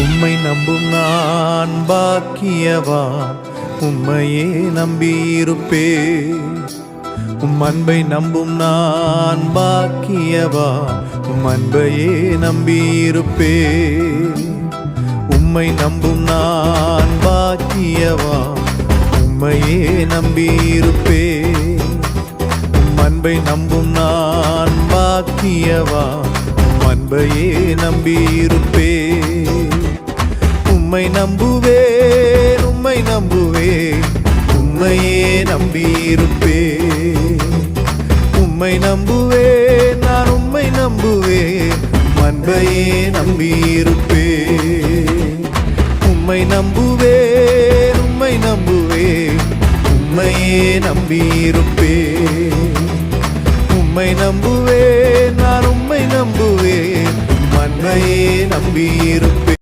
உம்மை நம்பும் நான் பாக்கியவான், உம்மையே நம்பியிருப்பேன். உம் அன்பை நம்பும் நான் பாக்கியவான், உம் அன்பையே நம்பியிருப்பேன். உம்மை நம்பும் நான் பாக்கியவான், உம்மையே நம்பியிருப்பேன். உம் அன்பை நம்பும் நான் பாக்கியவான், உம் அன்பையே நம்பியிருப்பேன். உம்மை நம்புவேன், உம்மை நம்புவேன், உம்மையே நம்பியிருப்பேன். உம்மை நம்புவேன், நான் உம்மை நம்புவேன், அன்பையே நம்பியிருப்பேன். உம்மை நம்புவேன், உம்மை நம்புவேன், உம்மையே நம்பியிருப்பேன். உம்மை நம்புவேன், நான் உம்மை நம்புவேன், அன்பையே நம்பியிருப்பேன்.